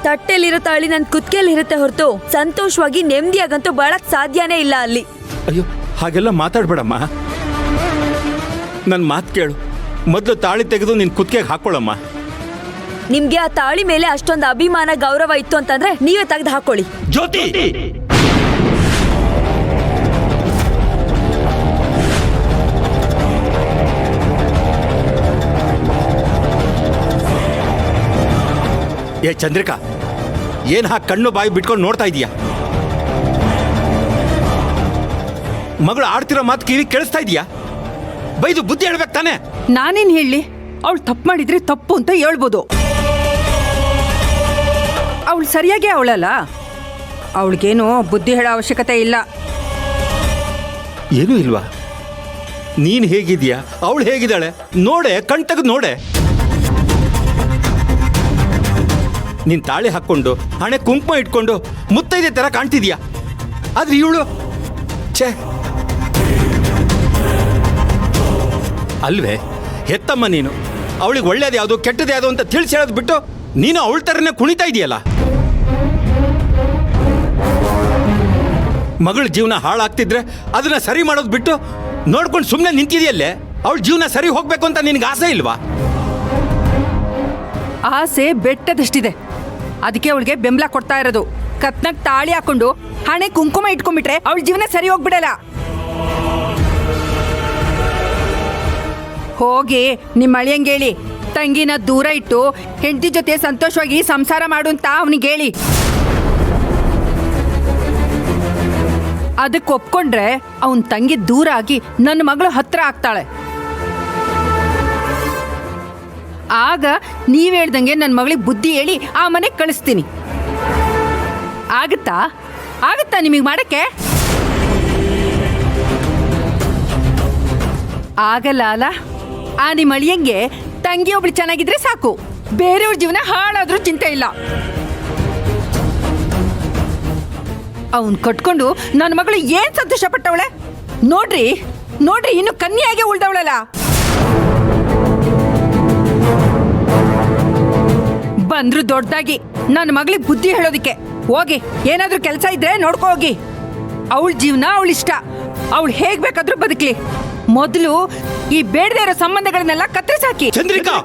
ತಟ್ಟೆಲಿರೋ ತಾಳಿ ನನ್ ಕುತ್ತಿಗೆಲಿರುತ್ತೆ ಹೊರತು ಸಂತೋಷವಾಗಿ ನೆಮ್ಮದಿಯಾಗಂತೂ ಬಾಳಕ್ ಸಾಧ್ಯನೇ ಇಲ್ಲ ಅಲ್ಲಿ. ಅಯ್ಯೋ ಹಾಗೆಲ್ಲ ಮಾತಾಡ್ಬೇಡಮ್ಮ. ನನ್ ಮಾತು ಕೇಳು. ಮೊದಲು ತಾಳಿ ತೆಗೆದು ನಿನ್ ಕುತ್ತಿಗೆಗೆ ಹಾಕೊಳ್ಳಮ್ಮ. ನಿಮ್ಗೆ ಆ ತಾಳಿ ಮೇಲೆ ಅಷ್ಟೊಂದು ಅಭಿಮಾನ ಗೌರವ ಇತ್ತು ಅಂತಂದ್ರೆ ನೀವೇ ತೆಗೆದು ಹಾಕೊಳ್ಳಿ. ಜ್ಯೋತಿ, ಏ ಚಂದ್ರಿಕಾ, ಏನ್ ಹಾಕಿ ಕಣ್ಣು ಬಾಯಿ ಬಿಟ್ಕೊಂಡು ನೋಡ್ತಾ ಇದೀಯಾ? ಮಗಳು ಆಡ್ತಿರೋ ಮಾತು ಕಿವಿ ಕೇಳಿಸ್ತಾ ಇದೀಯಾ? ಬೈದು ಬುದ್ಧಿ ಹೇಳ್ಬೇಕು ತಾನೆ. ನಾನೇನ್ ಹೇಳಿ? ಅವಳು ತಪ್ಪು ಮಾಡಿದ್ರೆ ತಪ್ಪು ಅಂತ ಹೇಳ್ಬೋದು. ಅವಳು ಸರಿಯಾಗಿ ಅವಳಲ್ಲ, ಅವಳಿಗೇನು ಬುದ್ಧಿ ಹೇಳೋ ಅವಶ್ಯಕತೆ ಇಲ್ಲ. ಏನೂ ಇಲ್ವಾ? ನೀನ್ ಹೇಗಿದೀಯಾ, ಅವಳು ಹೇಗಿದ್ದಾಳೆ ನೋಡೆ, ಕಣ್ ತೆಗೆದು ನೋಡೆ. ನೀನ್ ತಾಳಿ ಹಾಕೊಂಡು ಹಣೆ ಕುಂಕುಮ ಇಟ್ಕೊಂಡು ಮುತ್ತೈದೆ ತರ ಕಾಣ್ತಿದ್ಯಾ. ಆದ್ರೆ ಇವಳು ಛೇ, ಅಲ್ವೇ ಹೆತ್ತಮ್ಮ ನೀನು. ಅವಳಿಗೆ ಒಳ್ಳೇದು ಯಾವುದು ಕೆಟ್ಟದ್ದು ಯಾವುದು ಅಂತ ತಿಳಿಸಿ ಹೇಳೋದು ಬಿಟ್ಟು ನೀನು ಅವಳ ಥರನೇ ಕುಣಿತಾ ಇದೆಯಲ್ಲ. ಮಗಳ ಜೀವನ ಹಾಳಾಗ್ತಿದ್ರೆ ಅದನ್ನ ಸರಿ ಮಾಡೋದು ಬಿಟ್ಟು ನೋಡ್ಕೊಂಡು ಸುಮ್ಮನೆ ನಿಂತಿದೆಯಲ್ಲೇ. ಅವಳ ಜೀವನ ಸರಿ ಹೋಗ್ಬೇಕು ಅಂತ ನಿನಗೆ ಆಸೆ ಇಲ್ವಾ? ಆಸೆ ಬೆಟ್ಟದಷ್ಟಿದೆ, ಅದಕ್ಕೆ ಅವಳಿಗೆ ಬೆಂಬಲ ಕೊಡ್ತಾ ಇರೋದು. ಕತ್ನಾಗ ತಾಳಿ ಹಾಕೊಂಡು ಹಣೆ ಕುಂಕುಮ ಇಟ್ಕೊಂಡ್ಬಿಟ್ರೆ ಅವಳ ಜೀವನ ಸರಿ ಹೋಗ್ಬಿಡಲ್ಲ. ಹೋಗಿ ನಿಮ್ಮ ಅಳಿಯಂಗೆ ಹೇಳಿ, ತಂಗಿನ ದೂರ ಇಟ್ಟು ಹೆಂಡತಿ ಜೊತೆ ಸಂತೋಷವಾಗಿ ಸಂಸಾರ ಮಾಡು ಅಂತ ಅವನಿಗೆ ಹೇಳಿ. ಅದಕ್ಕೆ ಒಪ್ಕೊಂಡ್ರೆ ಅವನ್ ತಂಗಿ ದೂರ ಆಗಿ ನನ್ನ ಮಗಳು ಹತ್ರ ಆಗ್ತಾಳೆ. ಆಗ ನೀವ್ ಹೇಳ್ದಂಗೆ ನನ್ನ ಮಗಳಿಗೆ ಬುದ್ಧಿ ಹೇಳಿ ಆ ಮನೆಗೆ ಕಳಿಸ್ತೀನಿ. ಆಗತ್ತಾ ಆಗತ್ತಾ ನಿಮಗೆ ಮಾಡಕ್ಕೆ? ಆಗಲ್ಲ ಅಲ್ಲ. ಆ ನಿಮ್ಮ ಅಳಿಯಂಗೆ ತಂಗಿ ಒಬ್ಳು ಚೆನ್ನಾಗಿದ್ರೆ ಸಾಕು, ಬೇರೆಯವ್ರ ಜೀವನ ಹಾಳಾದ್ರೂ ಚಿಂತೆ ಇಲ್ಲ. ಅವನ್ ಕಟ್ಕೊಂಡು ನನ್ನ ಮಗಳು ಏನ್ ಸಂತೋಷ ಪಟ್ಟವಳೆ ನೋಡ್ರಿ. ನೋಡ್ರಿ, ಇನ್ನು ಕನ್ಯಾಗೆ ಉಳ್ದವಳಲ್ಲ. ಬಂದ್ರು ದೊಡ್ಡದಾಗಿ ನನ್ನ ಮಗಳಿಗೆ ಬುದ್ಧಿ ಹೇಳೋದಿಕ್ಕೆ. ಹೋಗಿ ಏನಾದ್ರೂ ಕೆಲಸ ಇದ್ರೆ ನೋಡ್ಕೊ ಹೋಗಿ. ಅವಳ ಜೀವನ ಅವಳಿಷ್ಟ, ಅವಳು ಹೇಗ್ ಬೇಕಾದ್ರೂ ಬದುಕ್ಲಿ. ಮೊದಲು ಈ ಬೇಡದೇ ಇರೋ ಸಂಬಂಧಗಳನ್ನೆಲ್ಲ ಕತ್ತರಿಸಾಕಿ. ಚಂದ್ರಿಕಾ,